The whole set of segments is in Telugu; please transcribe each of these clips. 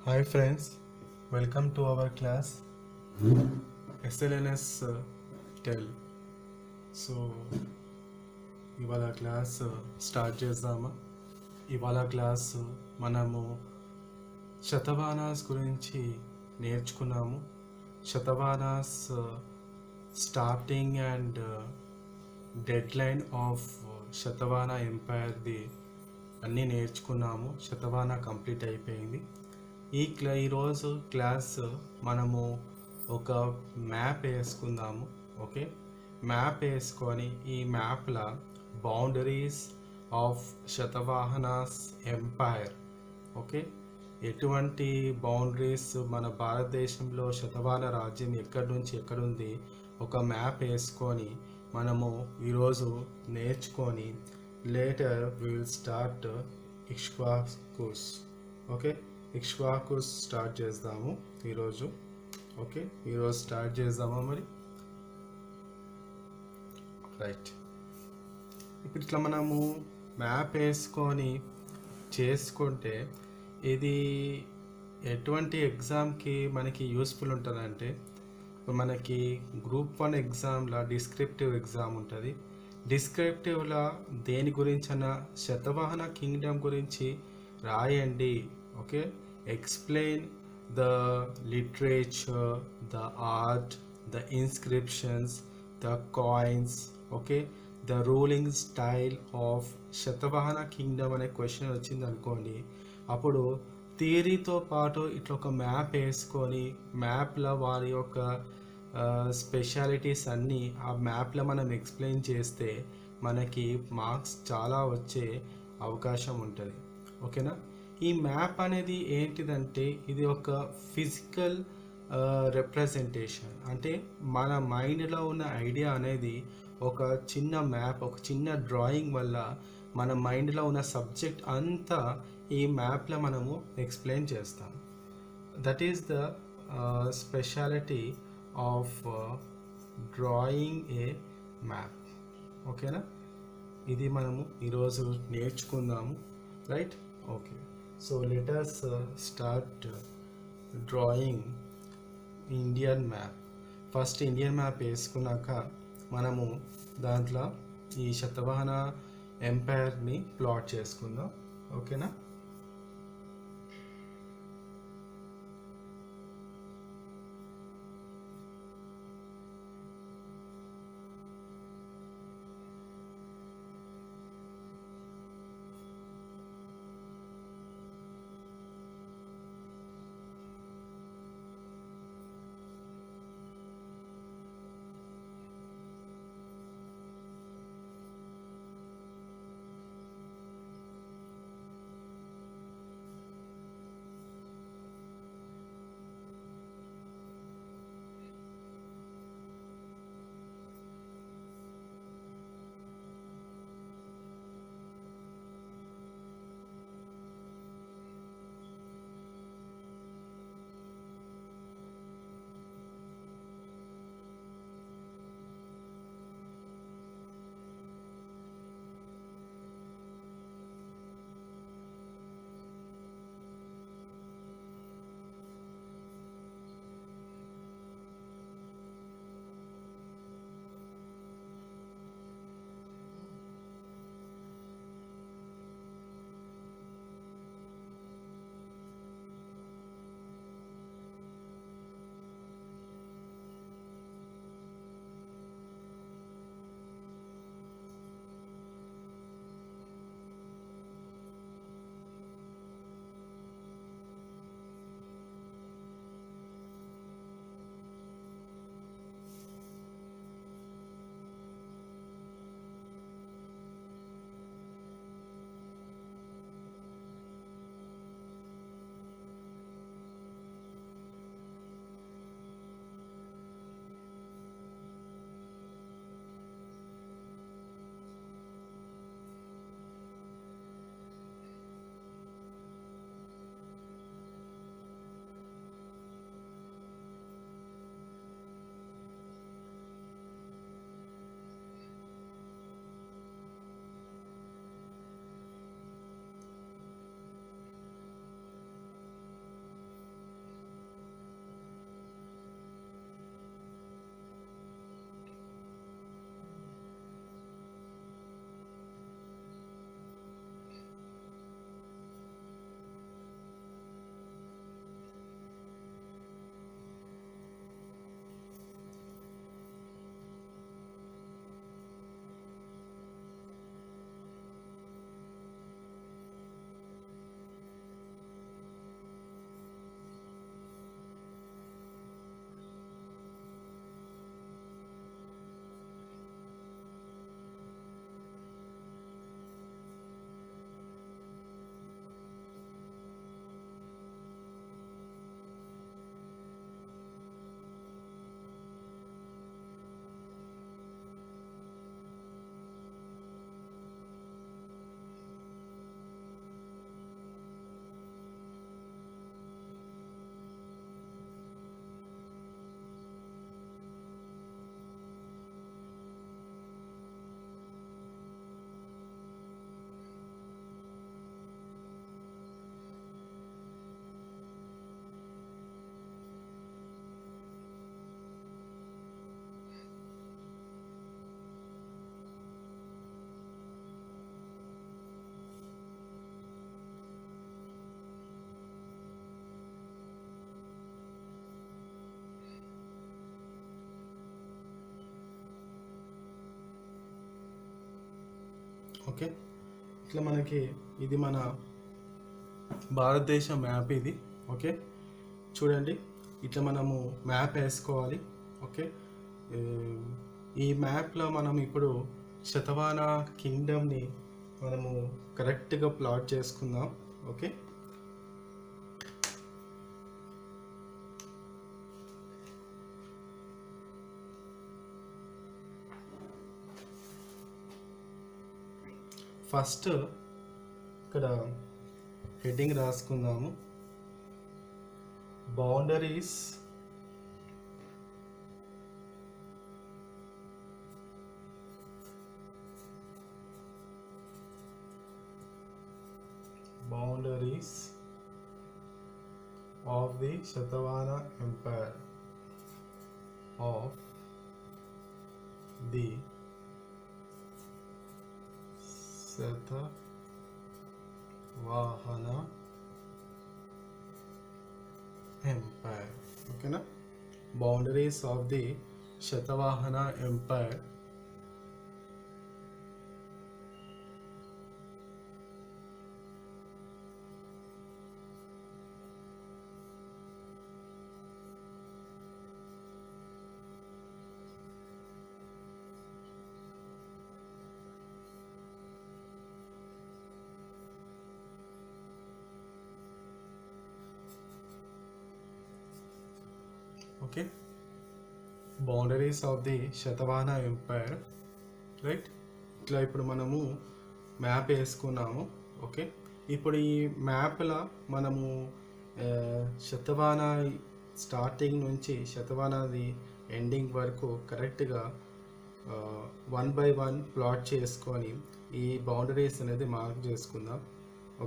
Hi friends, welcome to our class SLNS 10. So ఇవాళ క్లాస్ స్టార్ట్ చేద్దామా? ఇవాళ క్లాస్ మనము శతవాహనాస్ గురించి నేర్చుకున్నాము. Satavahanas starting and deadline of Satavahana ఎంపైర్ది అన్నీ నేర్చుకున్నాము. శతవాహన కంప్లీట్ అయిపోయింది. ఈరోజు క్లాస్ మనము ఒక మ్యాప్ వేసుకుందాము. ఓకే, మ్యాప్ వేసుకొని ఈ మ్యాప్లో బౌండరీస్ ఆఫ్ శతవాహనాస్ ఎంపైర్, ఓకే, ఎటువంటి బౌండరీస్ మన భారతదేశంలో శతవాహన రాజ్యం ఎక్కడి నుంచి ఎక్కడుంది ఒక మ్యాప్ వేసుకొని మనము ఈరోజు నేర్చుకొని later will start Ikshvakus. Okay, Ikshvakus start చేద్దాము ఈరోజు. ఓకే, ఈరోజు స్టార్ట్ చేద్దామా మరి? రైట్, ఇప్పుడు ఇట్లా మనము మ్యాప్ వేసుకొని చేసుకుంటే ఇది ఎటువంటి ఎగ్జామ్కి మనకి యూస్ఫుల్ ఉంటుందంటే, ఇప్పుడు మనకి గ్రూప్ 1 ఎగ్జామ్లో డిస్క్రిప్టివ్ ఎగ్జామ్ ఉంటుంది. డిస్క్రిప్టివ్లో దేని గురించి అన్న శతవాహన కింగ్డమ్ గురించి రాయండి. Okay, explain the literature, the art, the inscriptions, the coins, okay, the ruling style of Satavahana kingdom అనే క్వశ్చన్ వచ్చింది అనుకోండి, అప్పుడు థియరీతో పాటు ఇట్లా ఒక మ్యాప్ వేసుకొని మ్యాప్లో వారి యొక్క స్పెషాలిటీస్ అన్నీ ఆ మ్యాప్లో మనం ఎక్స్ప్లెయిన్ చేస్తే మనకి మార్క్స్ చాలా వచ్చే అవకాశం ఉంటుంది. ఓకేనా? ఈ మ్యాప్ అనేది ఏంటిదంటే ఇది ఒక ఫిజికల్ రిప్రజెంటేషన్. అంటే మన మైండ్లో ఉన్న ఐడియా అనేది ఒక చిన్న మ్యాప్, ఒక చిన్న డ్రాయింగ్ వల్ల మన మైండ్లో ఉన్న సబ్జెక్ట్ అంతా ఈ మ్యాప్లో మనము ఎక్స్ప్లెయిన్ చేస్తాం. That is the speciality of drawing A map. ఓకేనా? ఇది మనము ఈరోజు నేర్చుకుందాము. Right? Okay, so let us start drawing Indian map. First Indian map వేసుకున్నాక మనము దాంట్లో ఈ శతవాహన ఎంపైర్ని ప్లాట్ చేసుకుందాం. ఓకేనా? ఓకే, ఇట్లా మనకి ఇది మన భారతదేశ మ్యాప్ ఇది. ఓకే, చూడండి ఇట్లా మనము మ్యాప్ వేసుకోవాలి. ఓకే, ఈ మ్యాప్లో మనం ఇప్పుడు శతవాహన కింగ్డమ్ని మనము కరెక్ట్గా ప్లాట్ చేసుకుందాం. ఓకే, ఫస్ట్ ఇక్కడ హెడ్డింగ్ రాసుకుందాము. Boundaries of the Shatavahana Empire of the Shatavahana Empire. Okay na? Boundaries of the Shatavahana Empire okay, boundaries of the Satavahana empire. Right, ఇట్లా ఇప్పుడు మనము మ్యాప్ వేసుకున్నాము. ఓకే, ఇప్పుడు ఈ మ్యాప్లో మనము శతవాహన స్టార్టింగ్ నుంచి శతవాహనది ఎండింగ్ వరకు కరెక్ట్గా 1 by 1 ప్లాట్ చేసుకొని ఈ బౌండరీస్ అనేది మార్క్ చేసుకుందాం.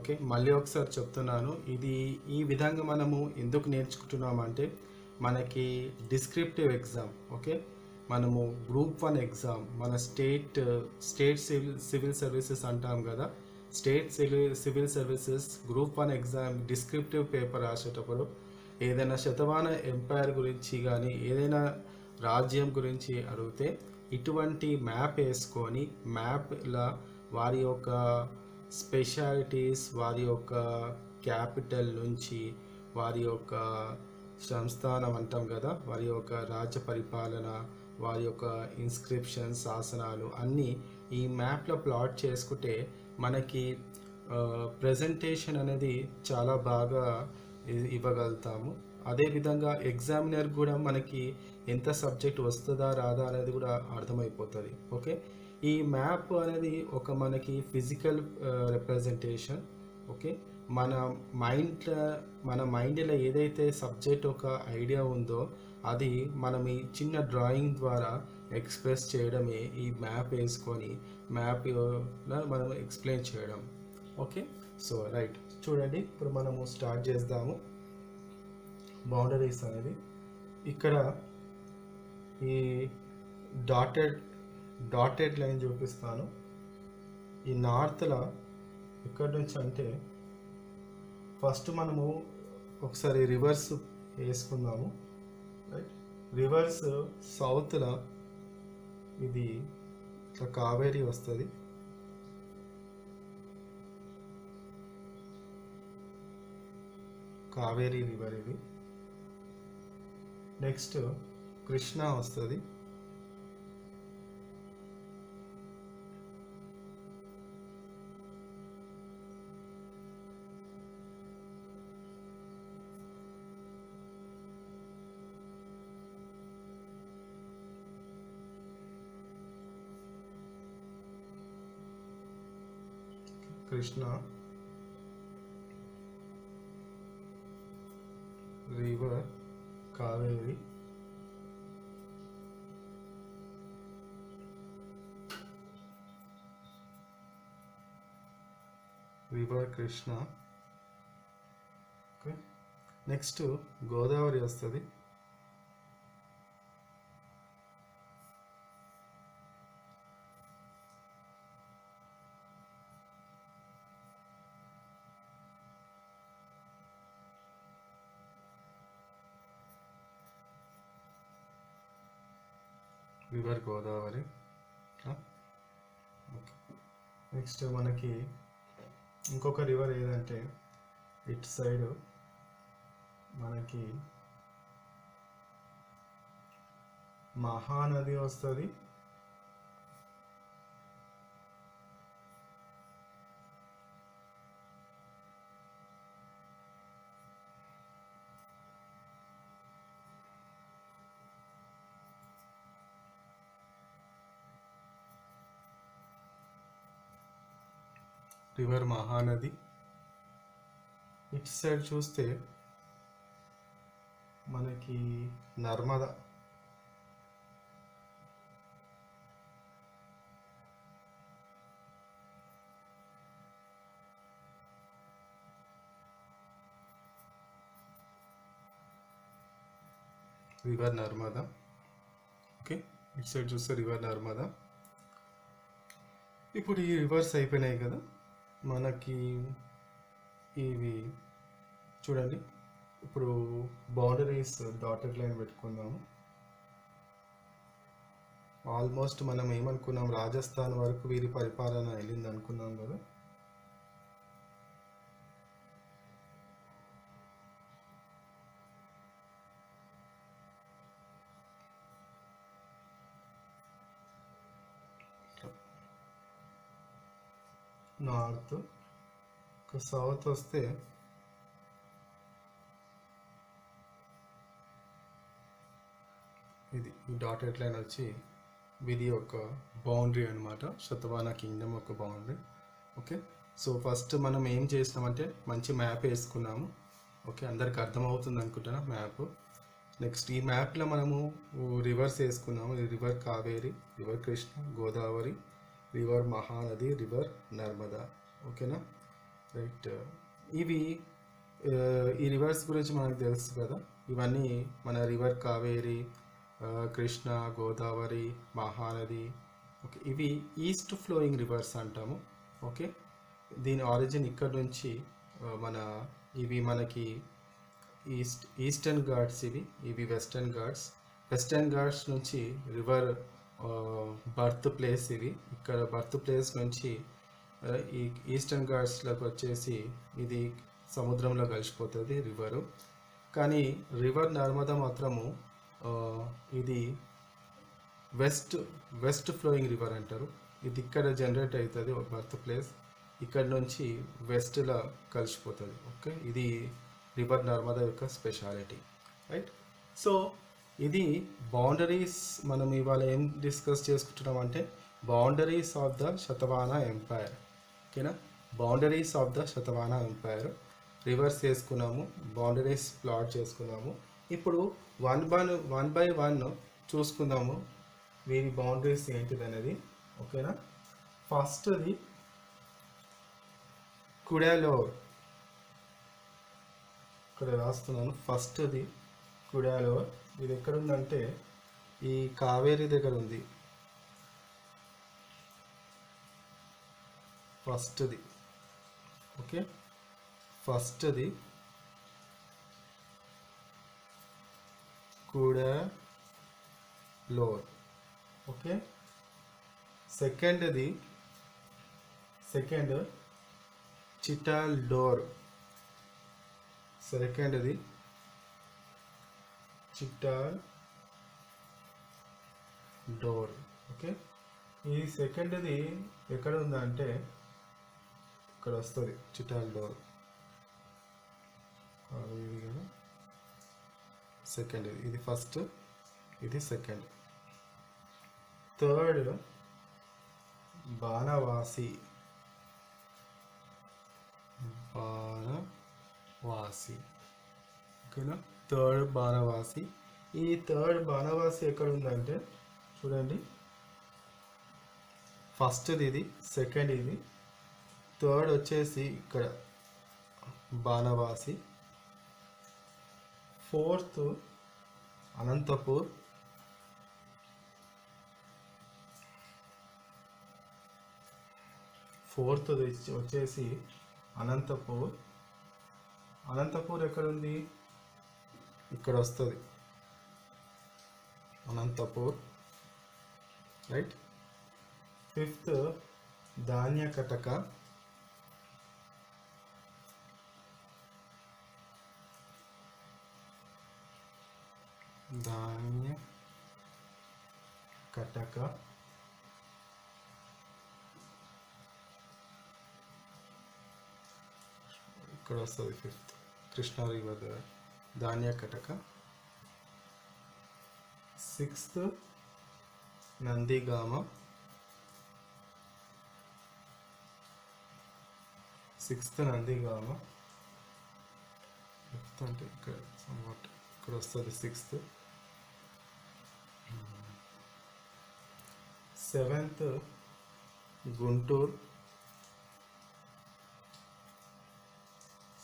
ఓకే, మళ్ళీ ఒకసారి చెప్తున్నాను, ఇది ఈ విధంగా మనము ఎందుకు నేర్చుకుంటున్నామంటే మనకి డిస్క్రిప్టివ్ ఎగ్జామ్. ఓకే, మనము గ్రూప్ 1 ఎగ్జామ్, మన స్టేట్ సివిల్ సర్వీసెస్ అంటాం కదా, state civil services group 1 exam descriptive paper రాసేటప్పుడు ఏదైనా శతవాహన ఎంపైర్ గురించి కానీ ఏదైనా రాజ్యం గురించి అడిగితే ఇటువంటి మ్యాప్ వేసుకొని మ్యాప్లా వారి యొక్క స్పెషాలిటీస్, వారి యొక్క క్యాపిటల్ నుంచి వారి యొక్క సంస్థానం అంటాం కదా, వారి యొక్క రాజ్య పరిపాలన, వారి యొక్క ఇన్స్క్రిప్షన్స్, శాసనాలు అన్నీ ఈ మ్యాప్లో ప్లాట్ చేసుకుంటే మనకి ప్రజెంటేషన్ అనేది చాలా బాగా ఇవ్వగలుగుతాము. అదేవిధంగా ఎగ్జామినర్ కూడా మనకి ఎంత సబ్జెక్ట్ వస్తుందా రాదా అనేది కూడా అర్థమైపోతుంది. ఓకే, ఈ మ్యాప్ అనేది ఒక మనకి ఫిజికల్ రిప్రజెంటేషన్. ఓకే, మన మైండ్లో ఏదైతే సబ్జెక్ట్ ఒక ఐడియా ఉందో అది మనం ఈ చిన్న డ్రాయింగ్ ద్వారా ఎక్స్ప్రెస్ చేయడమే ఈ మ్యాప్ వేసుకొని మ్యాప్లో మనం ఎక్స్ప్లెయిన్ చేయడం. ఓకే, సో రైట్, చూడండి ఇప్పుడు మనము స్టార్ట్ చేద్దాము. బౌండరీస్ అనేది ఇక్కడ ఈ డాటెడ్ లైన్ చూపిస్తాను. ఈ నార్త్లో ఎక్కడి నుంచి అంటే ఫస్ట్ మనము ఒకసారి రివర్స్ వేసుకుందాము. రైట్, రివర్స్ సౌత్లో ఇది ఇట్లా కావేరీ వస్తుంది. కావేరీ రివర్ ఇది. నెక్స్ట్ కృష్ణా వస్తుంది. Krishna river, Kaveri, river Krishna. Okay, next Godavari వస్తుంది. రివర్ గోదావరి. ఓకే, నెక్స్ట్ మనకి ఇంకొక రివర్ ఏదంటే ఇటు సైడ్ మనకి మహానది వస్తుంది, రివర్ మహానది. ఇటు సైడ్ చూస్తే మనకి నర్మదా, రివర్ నర్మదా. ఓకే, ఇటు సైడ్ చూస్తే రివర్ నర్మదా. ఇప్పుడు ఈ రివర్స్ అయిపోయినాయి కదా, మనకి ఇవి చూడండి. ఇప్పుడు బౌండరీస్ డాటెడ్ లైన్ పెట్టుకుందాము. ఆల్మోస్ట్ మనం ఏమనుకున్నాం, రాజస్థాన్ వరకు వీరి పరిపాలన వెళ్ళింది అనుకున్నాం కదా. నార్త్, సౌత్ వస్తే ఇది ఈ డాటెడ్ లైన్ వచ్చి ఇది ఒక బౌండరీ అనమాట, శతవాహన కింగ్డమ్ ఒక బౌండరీ. ఓకే, సో ఫస్ట్ మనం ఏం చేసినామంటే మంచి మ్యాప్ వేసుకున్నాము. ఓకే, అందరికి అర్థమవుతుంది అనుకుంటున్నా మ్యాప్. నెక్స్ట్ ఈ మ్యాప్లో మనము రివర్స్ వేసుకున్నాము. River Kaveri, river Krishna, Godavari, river Mahanadi, river Narmada. ఓకేనా, రైట్. ఇవి ఈ రివర్స్ గురించి మనకు తెలుసు కదా. ఇవన్నీ మన రివర్ కావేరి, కృష్ణ, గోదావరి, మహానది. ఓకే, ఇవి ఈస్ట్ ఫ్లోయింగ్ రివర్స్ అంటాము. ఓకే, దీని ఆరిజిన్ ఇక్కడ నుంచి మన ఇవి మనకి ఈస్టర్న్ ఘాట్స్, ఇవి వెస్టర్న్ ఘాట్స్. వెస్టర్న్ ఘాట్స్ నుంచి రివర్ బర్త్ ప్లేస్ ఇవి. ఇక్కడ బర్త్ ప్లేస్ నుంచి ఈ ఈస్టర్న్ ఘాట్స్లోకి వచ్చేసి ఇది సముద్రంలో కలిసిపోతుంది రివరు. కానీ రివర్ నర్మదా మాత్రము ఇది వెస్ట్ ఫ్లోయింగ్ రివర్ అంటారు. ఇది ఇక్కడ జనరేట్ అవుతుంది బర్త్ ప్లేస్, ఇక్కడ నుంచి వెస్ట్లో కలిసిపోతుంది. ఓకే, ఇది రివర్ నర్మదా యొక్క స్పెషాలిటీ, రైట్. సో ఇది బౌండరీస్. మనం ఇవాళ ఏం డిస్కస్ చేసుకుంటున్నాం అంటే boundaries of the Satavahana empire. ఓకేనా, boundaries of the Satavahana empire rivers చేసుకున్నాము, బౌండరీస్ ప్లాట్ చేసుకున్నాము. ఇప్పుడు వన్ బై వన్ చూసుకుందాము వీరి బౌండరీస్ ఏంటిది అనేది. ఓకేనా, ఫస్ట్ది కుడాలోర్, ఇక్కడ రాస్తున్నాను. ఫస్ట్ది కుడాలోర్. ఇది ఎక్కడుందంటే ఈ కావేరీ దగ్గర ఉంది. ఫస్ట్ది, ఓకే, ఫస్ట్ది కుడాలోర్. Okay, second చిటాల్డోర్. సెకండ్ది చిటాల్డోర్. ఓకే, ఈ సెకండ్ది ఎక్కడ ఉందంటే ఇక్కడ వస్తుంది చిటాల్డోర్. ఇది కదా సెకండ్, ఇది ఫస్ట్, ఇది సెకండ్. థర్డ్ బాణవాసి. ఓకేనా, థర్డ్ బాణవాసి. ఈ థర్డ్ బాణవాసి ఎక్కడ ఉందంటే చూడండి, ఫస్ట్ది ఇది, సెకండ్ ఇది, థర్డ్ వచ్చేసి ఇక్కడ బాణవాసి, ఫోర్త్ అనంతపూర్, ఫోర్త్ వచ్చేసి అనంతపూర్. అనంతపూర్ ఎక్కడ ఉంది, ఇక్కడ వస్తుంది అనంతపూర్, రైట్. ఫిఫ్త్ ధాన్యకటక ధాన్యకటక ఇక్కడ వస్తుంది ఫిఫ్త్ కృష్ణా రివర్ దగ్గర ధాన్యకటక. సిక్స్త్ నందిగామ. ఫిఫ్త్ అంటే ఇక్కడ ఇక్కడ వస్తుంది sixth. Seventh Guntur.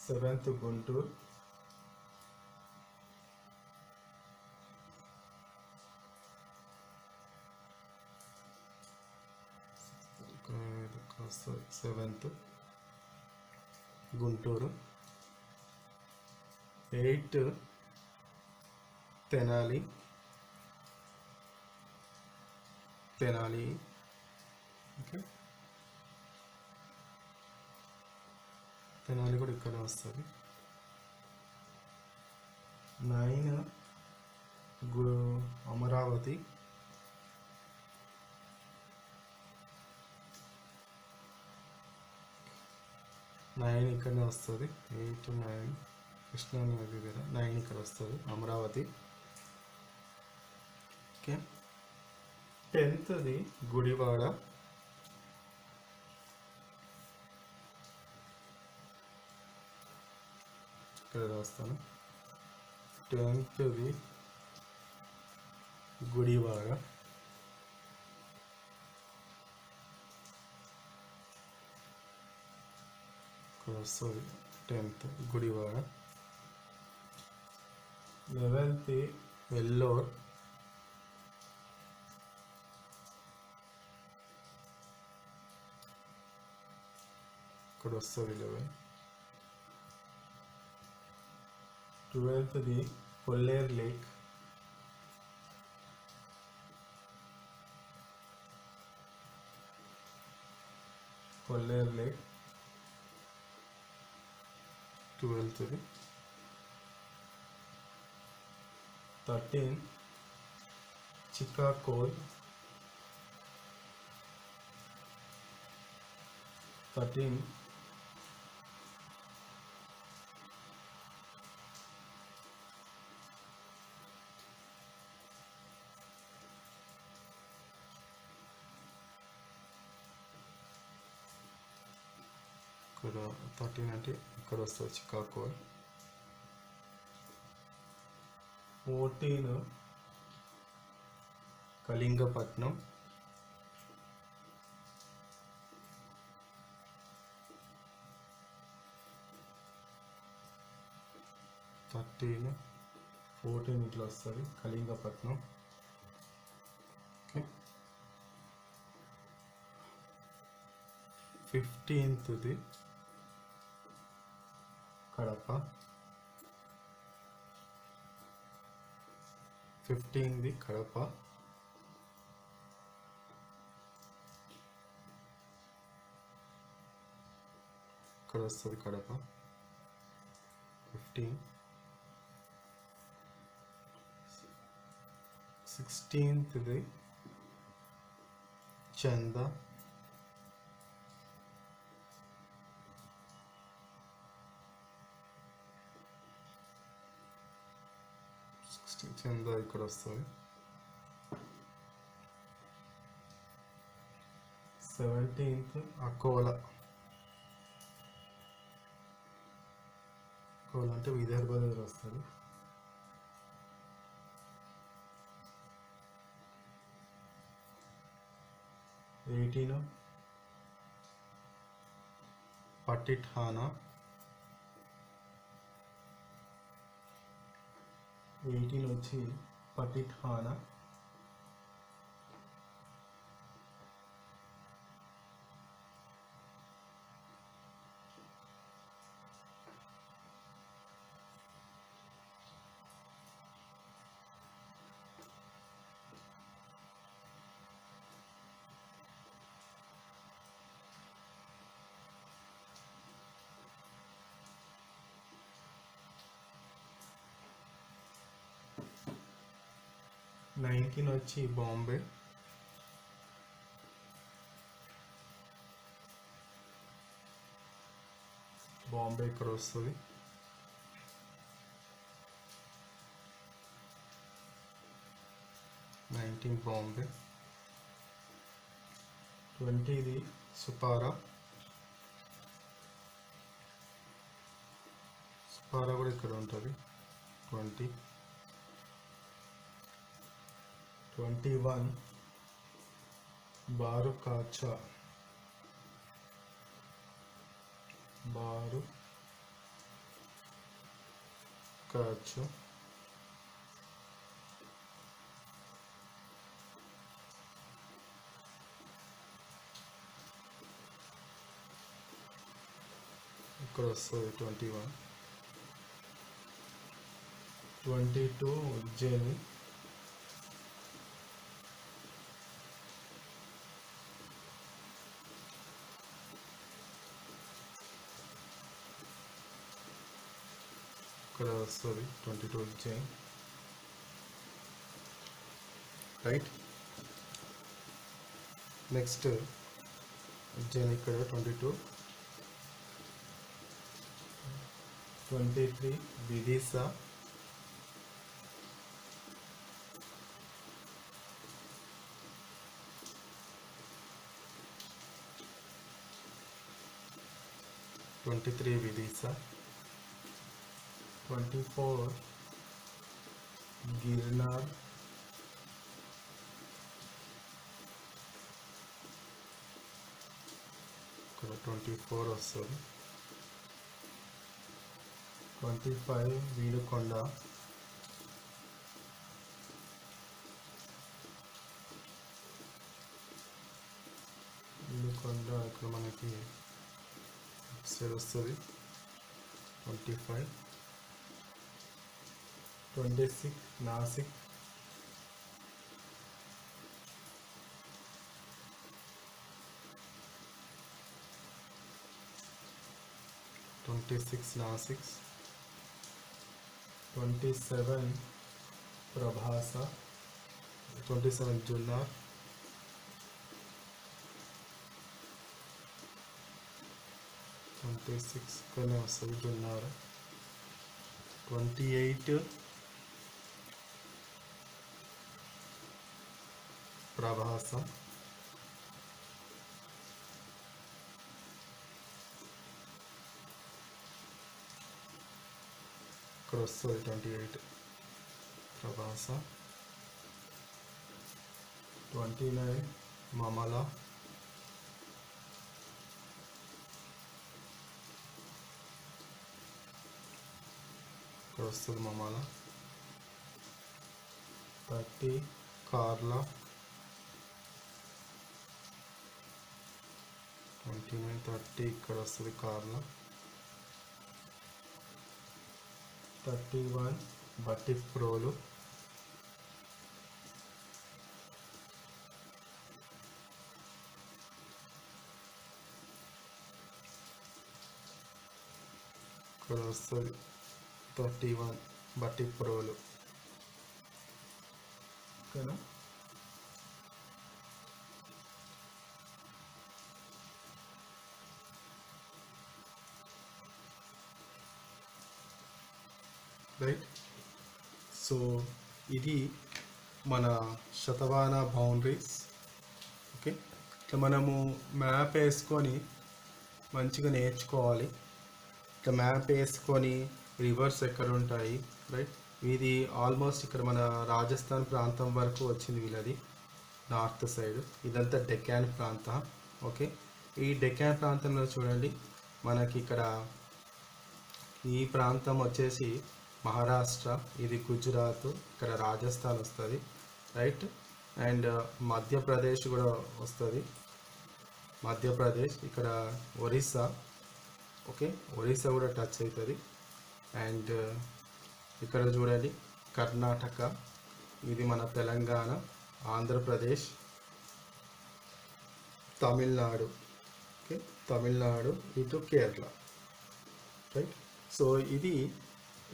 Seventh Guntur. Eighth Tenali. Okay, Tenali కూడా ఇక్కడ వస్తుంది. 9 అమరావతి. 9 ఇక్కడనే వస్తుంది. 8, 9 కృష్ణా నది దగ్గర 9 ఇక్కడ వస్తుంది అమరావతి. Okay, 10th Gudivada. ఇక్కడ రాస్తాను. 10th గుడివాడ. ఇక్కడ వస్తుంది 10th గుడివాడ. 11th వెల్లోర్. ఇక్కడ వస్తుంది 11. 12th కొల్లేరు లేక్. కొల్లేరు లేక్ 12th. 13 చికాకోల్. 13 ఇక్కడ 13 అంటే ఇక్కడ వస్తుంది చికాకోల్. 14 కళింగపట్నం. 14 ఇట్లా వస్తుంది కళింగపట్నం. 15th కడప. 15th కడప. ఇక్కడ వస్తుంది కడప 15. 16th చందా. 16 చందా ఇక్కడ వస్తుంది. 17th అకోలా. అకోలా అంటే విదర్భ దగ్గర వస్తుంది. 18 పటిఠానా. 18 వచ్చి పటిఠానా. 19 19 వచ్చి బాంబే, బాంబే ఇక్కడ వస్తుంది. 19 బాంబే. 20 ఇది సుపారా, సుపారా కూడా ఇక్కడ ఉంటుంది. 20. 21 బారు కాచా, బారు కాచా. ఇక్కడ వస్తుంది 21. 22 ఉజ్జయిని, ఇక్కడ వస్తుంది 22 ఉజ్జయిని, రైట్. నెక్స్ట్ ఉజ్జయిని ఇక్కడ 22. 23 విదిశా, విదిశా. 24 గిర్నార్, ఇక్కడ 24 వస్తుంది. 25 వీలుకొండ, ఇక్కడ మనకి సైడ్ వస్తుంది 25. 26 నాసిక్, 26 నాసిక్. 27 ప్రభాస, 27 జున్నార్. 26 కనే వస్తుంది జున్నార్. 28 ప్రభాస. 28 ప్రభాస. 29 మమల. 30 కార్లా. 29 30 ఇక్కడ వస్తుంది కార్లా. 31 బట్టి ప్రోలు. 31 బట్టి ప్రోలు, ఓకేనా. రైట్. సో ఇది మన శతవాహన బౌండరీస్. ఓకే, ఇట్లా మనము మ్యాప్ వేసుకొని మంచిగా నేర్చుకోవాలి. ఇట్లా మ్యాప్ వేసుకొని రివర్స్ ఎక్కడ ఉంటాయి, రైట్. ఇది ఆల్మోస్ట్ ఇక్కడ మన రాజస్థాన్ ప్రాంతం వరకు వచ్చింది వీళ్ళది, నార్త్ సైడ్. ఇదంతా డెక్కాన్ ప్రాంతం. ఓకే, ఈ డెక్కాన్ ప్రాంతంలో చూడండి మనకి ఇక్కడ ఈ ప్రాంతం వచ్చేసి మహారాష్ట్ర, ఇది గుజరాత్, ఇక్కడ రాజస్థాన్ వస్తుంది, రైట్. అండ్ మధ్యప్రదేశ్ కూడా వస్తుంది, మధ్యప్రదేశ్, ఇక్కడ ఒరిస్సా. ఓకే, ఒరిస్సా కూడా టచ్ అవుతుంది. అండ్ ఇక్కడ చూడండి కర్ణాటక, ఇది మన తెలంగాణ, ఆంధ్రప్రదేశ్, తమిళనాడు. ఓకే, తమిళనాడు, ఇటు కేరళ, రైట్. సో ఇది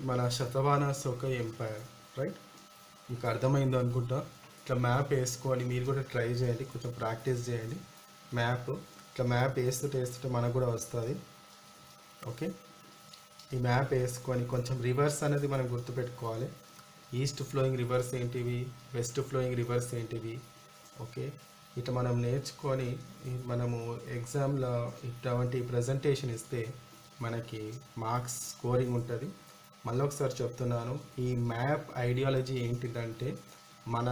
మన శతవాహన శోక ఎంపైర్, రైట్. మీకు అర్థమైంది అనుకుంటా. ఇట్లా మ్యాప్ వేసుకొని మీరు కూడా ట్రై చేయండి, కొంచెం ప్రాక్టీస్ చేయండి. మ్యాప్ ఇట్లా మ్యాప్ వేస్తుంటే మనకు కూడా వస్తుంది. ఓకే, ఈ మ్యాప్ వేసుకొని కొంచెం రివర్స్ అనేది మనం గుర్తుపెట్టుకోవాలి. ఈస్ట్ ఫ్లోయింగ్ రివర్స్ ఏంటివి, వెస్ట్ ఫ్లోయింగ్ రివర్స్ ఏంటివి. ఓకే, ఇట్లా మనం నేర్చుకొని మనము ఎగ్జామ్లో ఇటువంటి ప్రజెంటేషన్ ఇస్తే మనకి మార్క్స్ స్కోరింగ్ ఉంటుంది. మళ్ళీ ఒకసారి చెప్తున్నాను, ఈ మ్యాప్ ఐడియాలజీ ఏంటిదంటే మన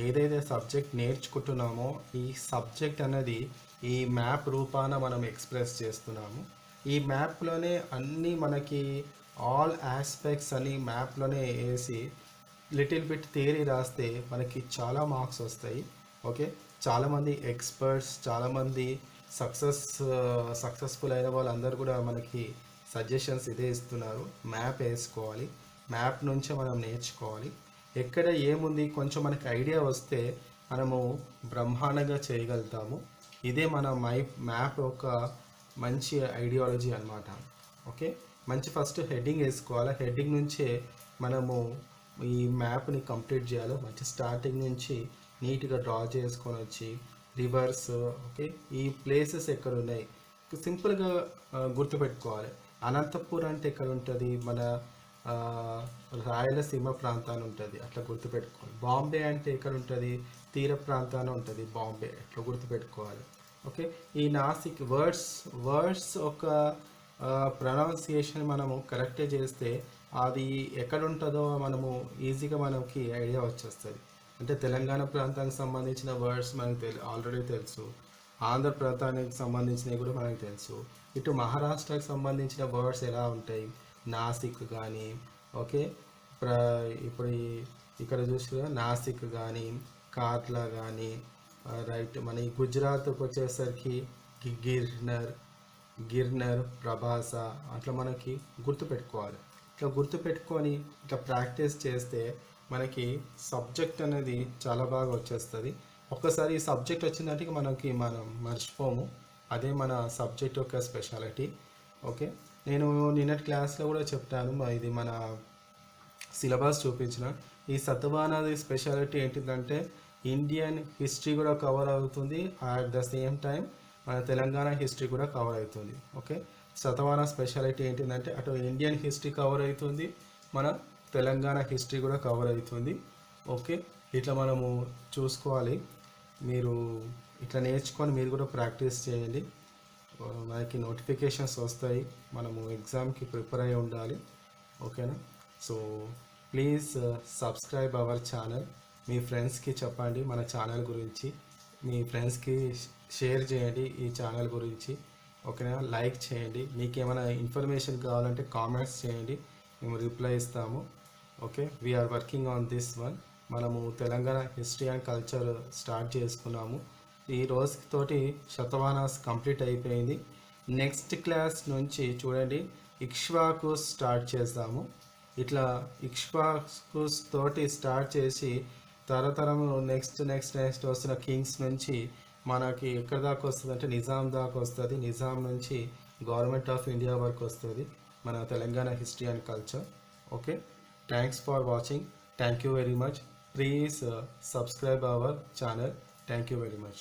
ఏదైతే సబ్జెక్ట్ నేర్చుకుంటున్నామో ఈ సబ్జెక్ట్ అనేది ఈ మ్యాప్ రూపాన మనం ఎక్స్ప్రెస్ చేస్తున్నాము. ఈ మ్యాప్లోనే అన్నీ మనకి ఆల్ ఆస్పెక్ట్స్ అని మ్యాప్లోనే వేసి లిటిల్ బిట్ థియరీ రాస్తే మనకి చాలా మార్క్స్ వస్తాయి. ఓకే, చాలామంది ఎక్స్పర్ట్స్, చాలామంది సక్సెస్ఫుల్ అయిన వాళ్ళందరూ కూడా మనకి సజెషన్స్ ఇదే ఇస్తున్నారు. మ్యాప్ వేసుకోవాలి, మ్యాప్ నుంచే మనం నేర్చుకోవాలి. ఎక్కడ ఏముంది కొంచెం మనకి ఐడియా వస్తే మనము బ్రహ్మాండంగా చేయగలుగుతాము. ఇదే మన మ్యాప్ ఒక మంచి ఐడియాలజీ అన్నమాట. ఓకే, మంచి ఫస్ట్ హెడ్డింగ్ వేసుకోవాలి. హెడ్డింగ్ నుంచే మనము ఈ మ్యాప్ని కంప్లీట్ చేయాలి. మంచి స్టార్టింగ్ నుంచి నీట్గా డ్రా చేసుకొని వచ్చి రివర్స్. ఓకే, ఈ ప్లేసెస్ ఎక్కడ ఉన్నాయి సింపుల్గా గుర్తుపెట్టుకోవాలి. అనంతపూర్ అంటే ఎక్కడ ఉంటుంది, మన రాయలసీమ ప్రాంతాన్ని ఉంటుంది, అట్లా గుర్తుపెట్టుకోవాలి. బాంబే అంటే ఎక్కడ ఉంటుంది, తీర ప్రాంతాన్ని ఉంటుంది బాంబే, అట్లా గుర్తుపెట్టుకోవాలి. ఓకే, ఈ నాసిక్ వర్డ్స్ ఒక ప్రొనౌన్సియేషన్ మనము కరెక్టే చేస్తే అది ఎక్కడ ఉంటుందో మనము ఈజీగా మనకి ఐడియా వచ్చేస్తుంది. అంటే తెలంగాణ ప్రాంతానికి సంబంధించిన వర్డ్స్ మనకు ఆల్రెడీ తెలుసు, ఆంధ్ర ప్రాంతానికి సంబంధించినవి కూడా మనకు తెలుసు. ఇటు మహారాష్ట్రకి సంబంధించిన వర్డ్స్ ఎలా ఉంటాయి, నాసిక్ కానీ. ఓకే, ఇప్పుడు ఇక్కడ చూస్తే నాసిక్ కానీ, కార్లా కానీ, రైట్. మన ఈ గుజరాత్కి వచ్చేసరికి గిర్నర్, ప్రభాస, అట్లా మనకి గుర్తుపెట్టుకోవాలి. ఇట్లా గుర్తుపెట్టుకొని ఇట్లా ప్రాక్టీస్ చేస్తే మనకి సబ్జెక్ట్ అనేది చాలా బాగా వచ్చేస్తుంది. ఒక్కసారి ఈ సబ్జెక్ట్ వచ్చిందంటే మనం మర్చిపోము. అదే మన సబ్జెక్ట్ యొక్క స్పెషాలిటీ. ఓకే, నేను నిన్నటి క్లాస్లో కూడా చెప్తాను, ఇది మన సిలబస్ చూపించిన. ఈ సత్వానాది స్పెషాలిటీ ఏంటిదంటే ఇండియన్ హిస్టరీ కూడా కవర్ అవుతుంది, అట్ ద సేమ్ టైం మన తెలంగాణ హిస్టరీ కూడా కవర్ అవుతుంది. ఓకే, సతవాన స్పెషాలిటీ ఏంటిదంటే అటు ఇండియన్ హిస్టరీ కవర్ అవుతుంది, మన తెలంగాణ హిస్టరీ కూడా కవర్ అవుతుంది. ఓకే, ఇట్లా మనము చూసుకోవాలి. మీరు ఇట్లా నేర్చుకొని మీరు కూడా ప్రాక్టీస్ చేయండి. మనకి నోటిఫికేషన్స్ వస్తాయి, మనము ఎగ్జామ్కి ప్రిపేర్ అయి ఉండాలి. ఓకేనా? So please subscribe our channel. మీ ఫ్రెండ్స్కి చెప్పండి మన ఛానల్ గురించి, మీ ఫ్రెండ్స్కి షేర్ చేయండి ఈ ఛానల్ గురించి. ఓకేనా? లైక్ చేయండి. మీకు ఏమైనా ఇన్ఫర్మేషన్ కావాలంటే కామెంట్స్ చేయండి, మేము రిప్లై ఇస్తాము. Okay, we are working on this one. మనము Telangana history and culture start చేసుకున్నాము. ఈ రోజుతోటి శతవానాస్ కంప్లీట్ అయిపోయింది. నెక్స్ట్ క్లాస్ నుంచి చూడండి ఇక్ష్వాకు స్టార్ట్ చేద్దాము. ఇట్లా ఇక్ష్వాకుస్ తోటి స్టార్ట్ చేసి తరతరము నెక్స్ట్ వస్తున్న కింగ్స్ నుంచి మనకి ఎక్కడ దాకా వస్తుంది అంటే నిజాం దాకా వస్తుంది. నిజాం నుంచి గవర్నమెంట్ ఆఫ్ ఇండియా వరకు వస్తుంది మన Telangana history and culture. Okay, thanks for watching. Thank you very much. Please subscribe our channel. Thank you very much.